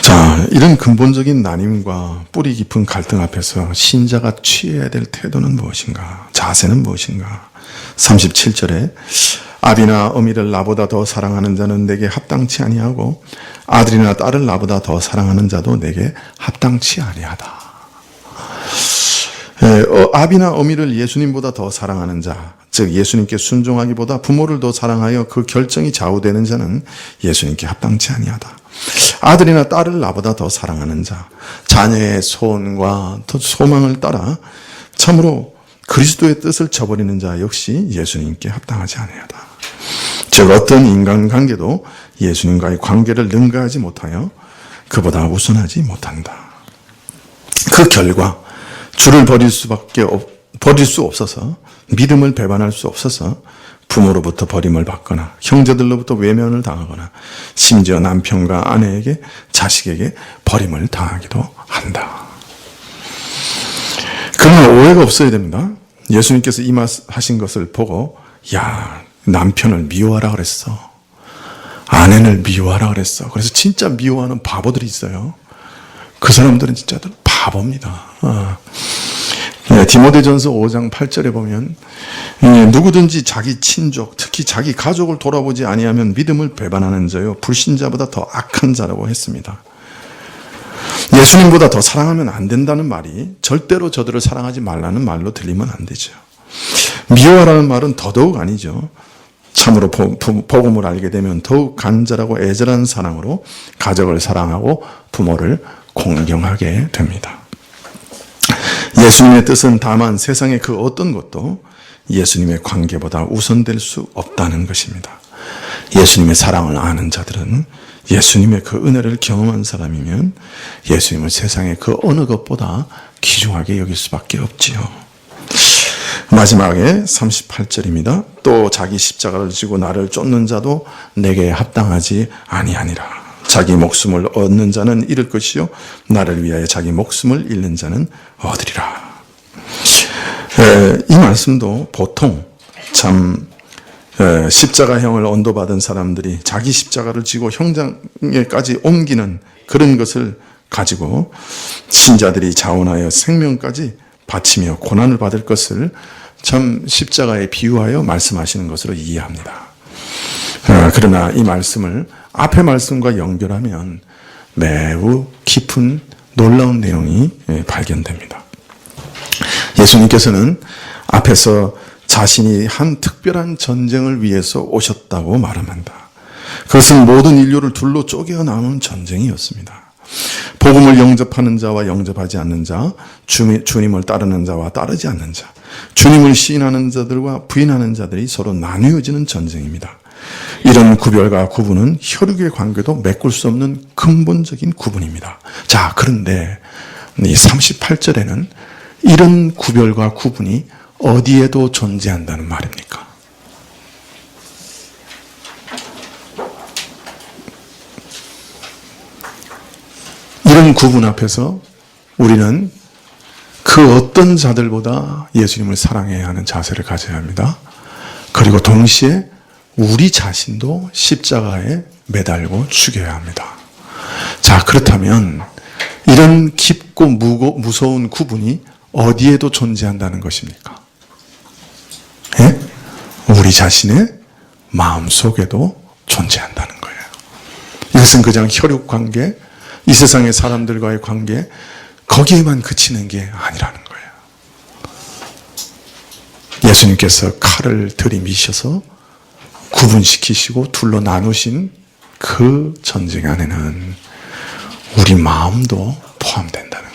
자, 이런 근본적인 나님과 뿌리 깊은 갈등 앞에서 신자가 취해야 될 태도는 무엇인가? 자세는 무엇인가? 37절에 아비나 어미를 나보다 더 사랑하는 자는 내게 합당치 아니하고 아들이나 딸을 나보다 더 사랑하는 자도 내게 합당치 아니하다. 아비나 어미를 예수님보다 더 사랑하는 자, 즉 예수님께 순종하기보다 부모를 더 사랑하여 그 결정이 좌우되는 자는 예수님께 합당치 아니하다. 아들이나 딸을 나보다 더 사랑하는 자, 자녀의 소원과 소망을 따라 참으로 그리스도의 뜻을 저버리는 자 역시 예수님께 합당하지 아니하다. 즉 어떤 인간관계도 예수님과의 관계를 능가하지 못하여 그보다 우선하지 못한다. 그 결과 주를 버릴 수 없어서 믿음을 배반할 수 없어서 부모로부터 버림을 받거나 형제들로부터 외면을 당하거나 심지어 남편과 아내에게 자식에게 버림을 당하기도 한다. 그러나 오해가 없어야 됩니다. 예수님께서 이 말씀하신 것을 보고 야, 남편을 미워하라 그랬어. 아내를 미워하라 그랬어. 그래서 진짜 미워하는 바보들이 있어요. 그 사람들은 진짜 바보입니다. 디모데전서 5장 8절에 보면 누구든지 자기 친족, 특히 자기 가족을 돌아보지 아니하면 믿음을 배반하는 자요 불신자보다 더 악한 자라고 했습니다. 예수님보다 더 사랑하면 안 된다는 말이 절대로 저들을 사랑하지 말라는 말로 들리면 안 되죠. 미워하라는 말은 더더욱 아니죠. 참으로 복음을 알게 되면 더욱 간절하고 애절한 사랑으로 가족을 사랑하고 부모를 공경하게 됩니다. 예수님의 뜻은 다만 세상의 그 어떤 것도 예수님의 관계보다 우선될 수 없다는 것입니다. 예수님의 사랑을 아는 자들은 예수님의 그 은혜를 경험한 사람이면 예수님을 세상의 그 어느 것보다 귀중하게 여길 수밖에 없지요. 마지막에 38절입니다. 또 자기 십자가를 지고 나를 쫓는 자도 내게 합당하지 아니하니라. 자기 목숨을 얻는 자는 잃을 것이요 나를 위하여 자기 목숨을 잃는 자는 얻으리라. 이 말씀도 보통 참 십자가형을 언도받은 사람들이 자기 십자가를 지고 형장에까지 옮기는 그런 것을 가지고 신자들이 자원하여 생명까지 바치며 고난을 받을 것을 참 십자가에 비유하여 말씀하시는 것으로 이해합니다. 그러나 이 말씀을 앞의 말씀과 연결하면 매우 깊은 놀라운 내용이 발견됩니다. 예수님께서는 앞에서 자신이 한 특별한 전쟁을 위해서 오셨다고 말합니다. 그것은 모든 인류를 둘로 쪼개어 나오는 전쟁이었습니다. 복음을 영접하는 자와 영접하지 않는 자, 주님을 따르는 자와 따르지 않는 자, 주님을 시인하는 자들과 부인하는 자들이 서로 나뉘어지는 전쟁입니다. 이런 구별과 구분은 혈육의 관계도 메꿀 수 없는 근본적인 구분입니다. 자, 그런데 이 38절에는 이런 구별과 구분이 어디에도 존재한다는 말입니까? 이런 구분 앞에서 우리는 그 어떤 자들보다 예수님을 사랑해야 하는 자세를 가져야 합니다. 그리고 동시에 우리 자신도 십자가에 매달고 죽여야 합니다. 자, 그렇다면 이런 깊고 무서운 구분이 어디에도 존재한다는 것입니까? 예? 우리 자신의 마음속에도 존재한다는 거예요. 이것은 그냥 혈육 관계, 이 세상의 사람들과의 관계, 거기에만 그치는 게 아니라는 거예요. 예수님께서 칼을 들이미셔서 구분시키시고 둘로 나누신 그 전쟁 안에는 우리 마음도 포함된다는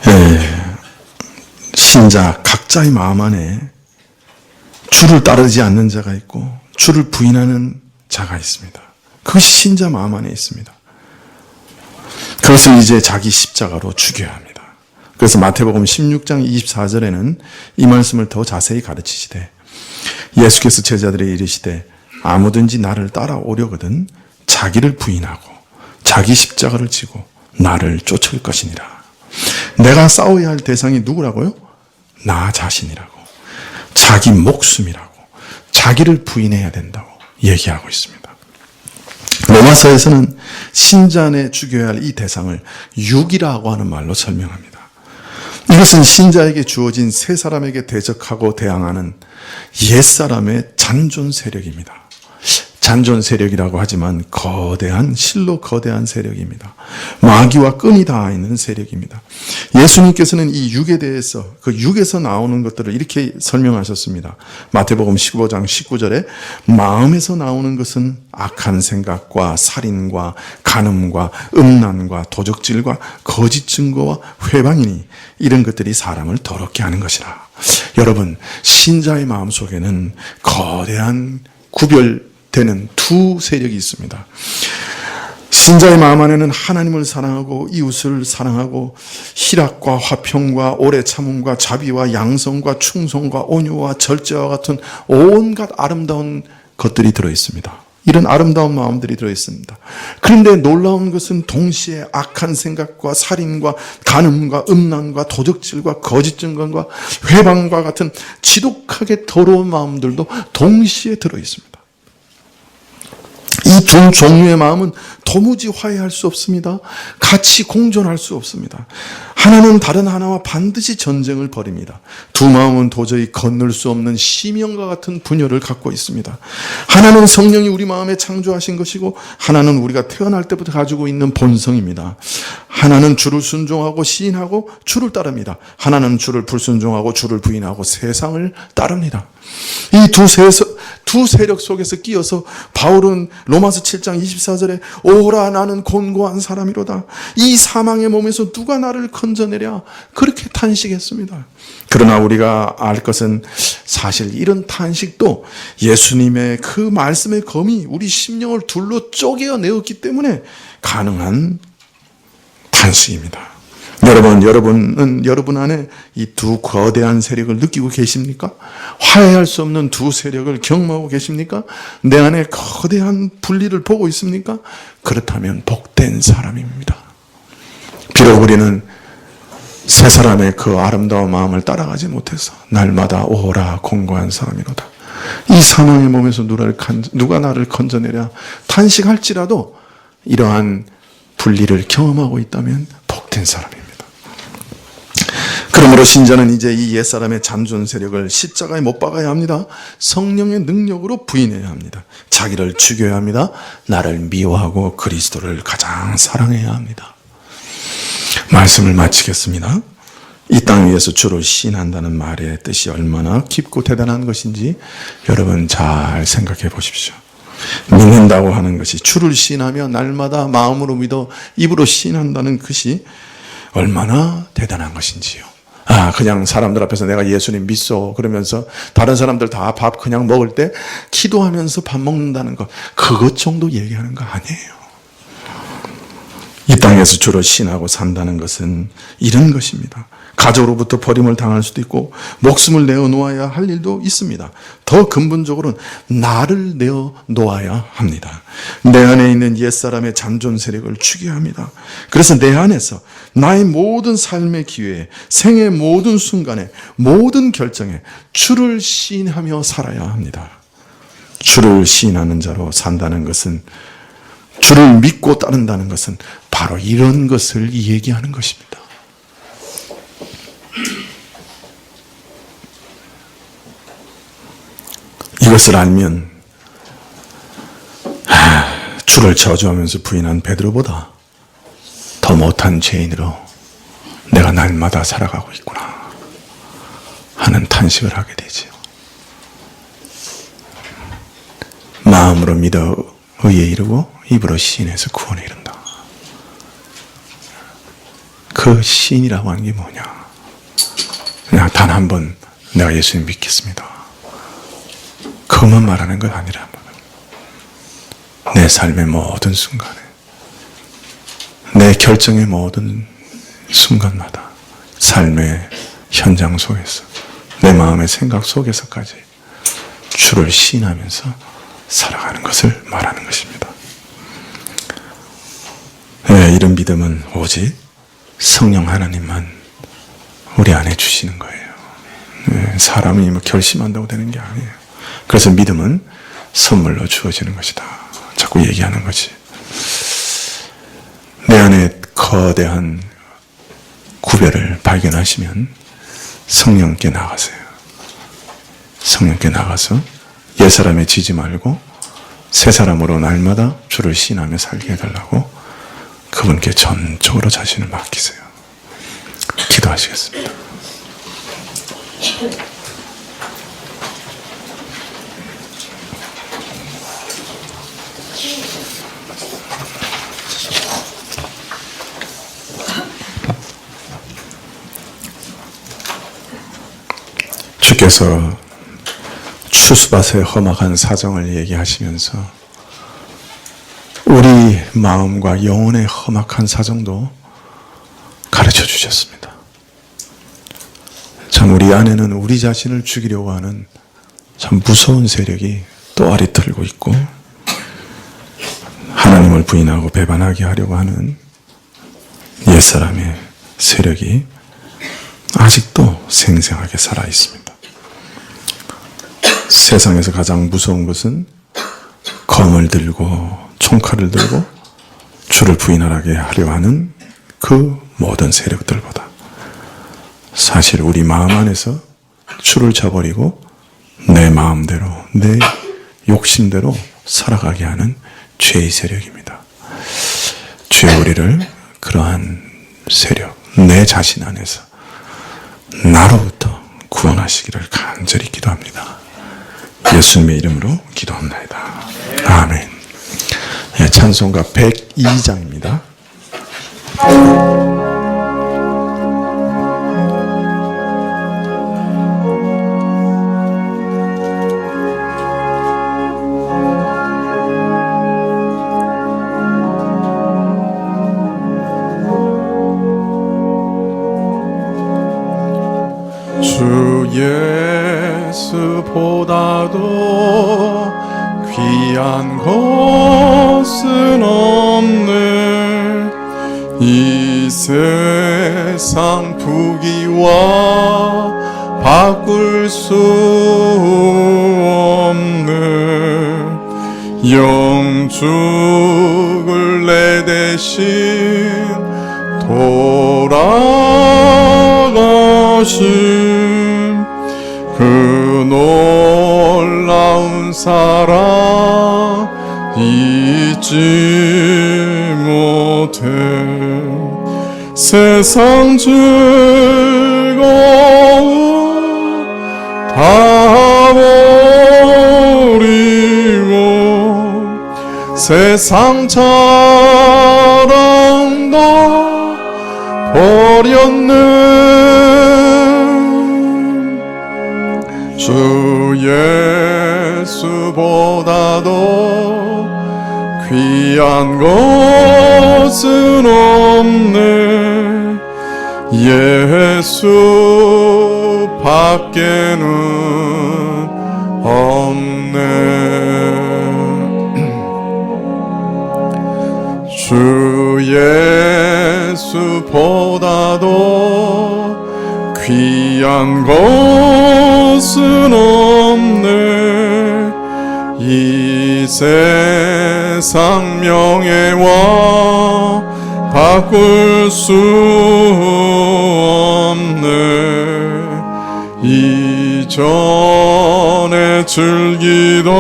거예요. 신자 각자의 마음 안에 주를 따르지 않는 자가 있고 주를 부인하는 자가 있습니다. 그것이 신자 마음 안에 있습니다. 그것을 이제 자기 십자가로 죽여야 합니다. 그래서 마태복음 16장 24절에는 이 말씀을 더 자세히 가르치시되 예수께서 제자들에게 이르시되 아무든지 나를 따라오려거든 자기를 부인하고 자기 십자가를 지고 나를 쫓을 것이니라. 내가 싸워야 할 대상이 누구라고요? 나 자신이라고. 자기 목숨이라고. 자기를 부인해야 된다고 얘기하고 있습니다. 로마서에서는 신자 안에 죽여야 할 이 대상을 육이라고 하는 말로 설명합니다. 이것은 신자에게 주어진 새 사람에게 대적하고 대항하는 옛사람의 잔존 세력입니다. 잔존 세력이라고 하지만 실로 거대한 세력입니다. 마귀와 끈이 닿아 있는 세력입니다. 예수님께서는 이 육에 대해서 그 육에서 나오는 것들을 이렇게 설명하셨습니다. 마태복음 15장 19절에 마음에서 나오는 것은 악한 생각과 살인과 간음과 음란과 도적질과 거짓 증거와 회방이니 이런 것들이 사람을 더럽게 하는 것이라. 여러분, 신자의 마음속에는 거대한 구별되는 두 세력이 있습니다. 신자의 마음 안에는 하나님을 사랑하고 이웃을 사랑하고 희락과 화평과 오래 참음과 자비와 양성과 충성과 온유와 절제와 같은 온갖 아름다운 것들이 들어있습니다. 이런 아름다운 마음들이 들어있습니다. 그런데 놀라운 것은 동시에 악한 생각과 살인과 간음과 음란과 도적질과 거짓 증언과 회방과 같은 지독하게 더러운 마음들도 동시에 들어있습니다. 이 두 종류의 마음은 도무지 화해할 수 없습니다. 같이 공존할 수 없습니다. 하나는 다른 하나와 반드시 전쟁을 벌입니다. 두 마음은 도저히 건널 수 없는 심연과 같은 분열을 갖고 있습니다. 하나는 성령이 우리 마음에 창조하신 것이고 하나는 우리가 태어날 때부터 가지고 있는 본성입니다. 하나는 주를 순종하고 시인하고 주를 따릅니다. 하나는 주를 불순종하고 주를 부인하고 세상을 따릅니다. 이 두 세력 속에서 끼어서 바울은 로마서 7장 24절에 오라 나는 곤고한 사람이로다. 이 사망의 몸에서 누가 나를 건져내랴. 그렇게 탄식했습니다. 그러나 우리가 알 것은 사실 이런 탄식도 예수님의 그 말씀의 검이 우리 심령을 둘로 쪼개어내었기 때문에 가능한 탄식입니다. 여러분은 여러분 안에 이 두 거대한 세력을 느끼고 계십니까? 화해할 수 없는 두 세력을 경험하고 계십니까? 내 안에 거대한 분리를 보고 있습니까? 그렇다면 복된 사람입니다. 비록 우리는 세 사람의 그 아름다운 마음을 따라가지 못해서 날마다 오라 공고한 사람이로다. 이 사망의 몸에서 누가 나를 건져내랴 탄식할지라도 이러한 분리를 경험하고 있다면 복된 사람입니다. 그러므로 신자는 이제 이 옛사람의 잔존 세력을 십자가에 못 박아야 합니다. 성령의 능력으로 부인해야 합니다. 자기를 죽여야 합니다. 나를 미워하고 그리스도를 가장 사랑해야 합니다. 말씀을 마치겠습니다. 이 땅 위에서 주를 시인한다는 말의 뜻이 얼마나 깊고 대단한 것인지 여러분 잘 생각해 보십시오. 믿는다고 하는 것이 주를 시인하며 날마다 마음으로 믿어 입으로 시인한다는 것이 얼마나 대단한 것인지요. 그냥 사람들 앞에서 내가 예수님 믿소 그러면서 다른 사람들 다 밥 그냥 먹을 때 기도하면서 밥 먹는다는 것, 그것 정도 얘기하는 거 아니에요. 이 땅에서 주로 신하고 산다는 것은 이런 것입니다. 가족으로부터 버림을 당할 수도 있고 목숨을 내어놓아야 할 일도 있습니다. 더 근본적으로는 나를 내어놓아야 합니다. 내 안에 있는 옛사람의 잔존 세력을 죽여야 합니다. 그래서 내 안에서 나의 모든 삶의 기회에 생의 모든 순간에 모든 결정에 주를 시인하며 살아야 합니다. 주를 시인하는 자로 산다는 것은, 주를 믿고 따른다는 것은 바로 이런 것을 얘기하는 것입니다. 이것을 알면 주를 저주하면서 부인한 베드로보다 더 못한 죄인으로 내가 날마다 살아가고 있구나 하는 탄식을 하게 되죠. 마음으로 믿어 의에 이르고 입으로 시인해서 구원에 이른다. 그 시인이라고 하는 게 뭐냐? 그냥 단 한 번 내가 예수님 믿겠습니다. 그것만 말하는 것 아니라 내 삶의 모든 순간에, 내 결정의 모든 순간마다, 삶의 현장 속에서, 내 마음의 생각 속에서까지 주를 시인하면서 살아가는 것을 말하는 것입니다. 이런 믿음은 오직 성령 하나님만 우리 안에 주시는 거예요. 사람이 결심한다고 되는 게 아니에요. 그래서 믿음은 선물로 주어지는 것이다. 자꾸 얘기하는 거지. 내 안에 거대한 구별을 발견하시면 성령께 나가세요. 성령께 나가서 옛사람에 지지 말고 새 사람으로 날마다 주를 시인하며 살게 해달라고 그분께 전적으로 자신을 맡기세요. 기도하시겠습니다. 주께서 추수밭의 험악한 사정을 얘기하시면서 우리 우리 마음과 영혼의 험악한 사정도 가르쳐 주셨습니다. 참 우리 안에는 우리 자신을 죽이려고 하는 참 무서운 세력이 또 아리틀고 있고, 하나님을 부인하고 배반하게 하려고 하는 옛사람의 세력이 아직도 생생하게 살아 있습니다. 세상에서 가장 무서운 것은 검을 들고 총칼을 들고 주를 부인하게 하려 하는 그 모든 세력들보다 사실 우리 마음 안에서 주를 저버리고 내 마음대로 내 욕심대로 살아가게 하는 죄의 세력입니다. 주여 우리를 그러한 세력, 내 자신 안에서 나로부터 구원하시기를 간절히 기도합니다. 예수님의 이름으로 기도합니다. 아멘. 네, 찬송가 102장입니다. 주 예수보다도 귀한 것은 없네. 이 세상 부귀와 바꿀 수 없네. 영죽을 내 대신 돌아가신 그 놀라운 사랑 잊지 못해. 세상 즐거움 다 버리고 세상 자랑도 버렸네. 주 예수보다도 귀한 것은 없네. 예수 밖에는 없네. 주 예수보다도 귀한 것은 없네. 이 세상 명예와 바꿀 수 없네. 이전에 즐기던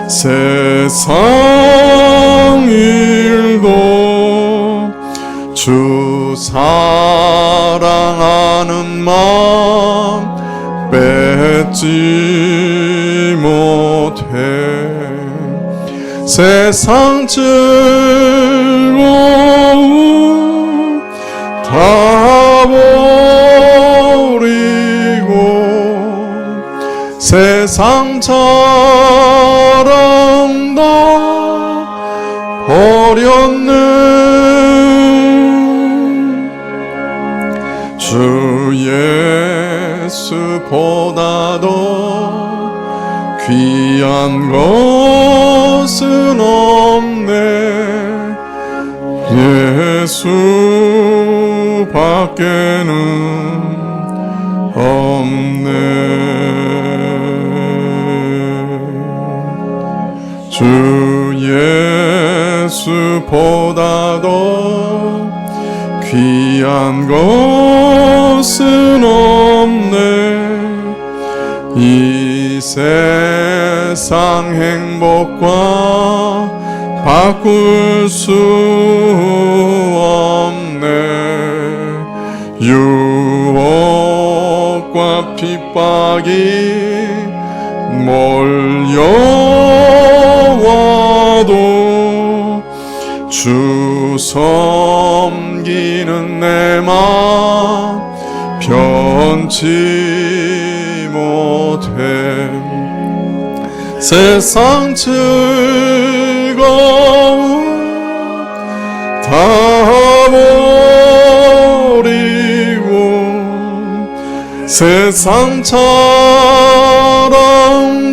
세상 일도 주 사랑하는 마음 뺏지 못해. 세상 즐거움 다 버리고 세상 자랑도 버렸네. 주 예수보다도 귀한 것은 없네. 예수 밖에는 없네. 주 예수보다도 귀한 것은 없네. 이 세상 행복과 바꿀 수 없네. 유혹과 핍박이 몰려와도 주 섬기는 내 맘 변치 못해. 세상 즐거움 세상처럼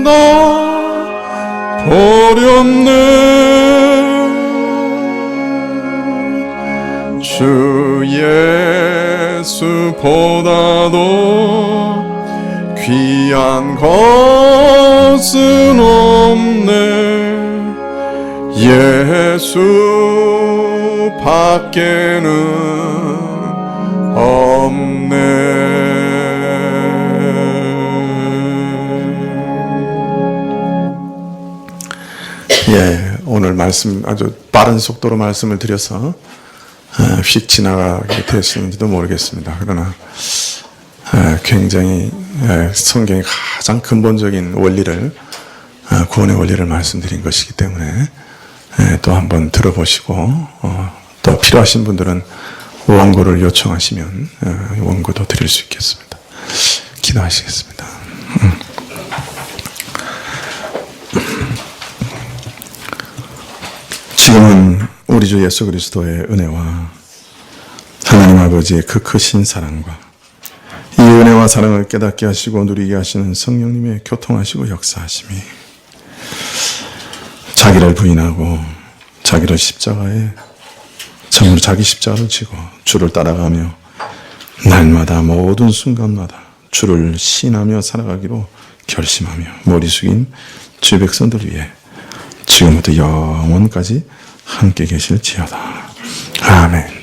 더 보렵네. 주 예수보다도 귀한 것은 없네. 예수 밖에는 없네. 예, 오늘 말씀 아주 빠른 속도로 말씀을 드려서 휙 지나가게 되었는지도 모르겠습니다. 그러나 굉장히 성경의 가장 근본적인 원리를, 구원의 원리를 말씀드린 것이기 때문에 또 한번 들어보시고 또 필요하신 분들은 원고를 요청하시면 원고도 드릴 수 있겠습니다. 기도하시겠습니다. 지금은 우리 주 예수 그리스도의 은혜와 하나님 아버지의 그 크신 사랑과 이 은혜와 사랑을 깨닫게 하시고 누리게 하시는 성령님의 교통하시고 역사하심이 자기를 부인하고 자기를 십자가에 참으로 자기 십자가를 지고 주를 따라가며 날마다 모든 순간마다 주를 신하며 살아가기로 결심하며 머리 숙인 주 백성들 위해 지금부터 영원까지 함께 계실지어다. 아멘.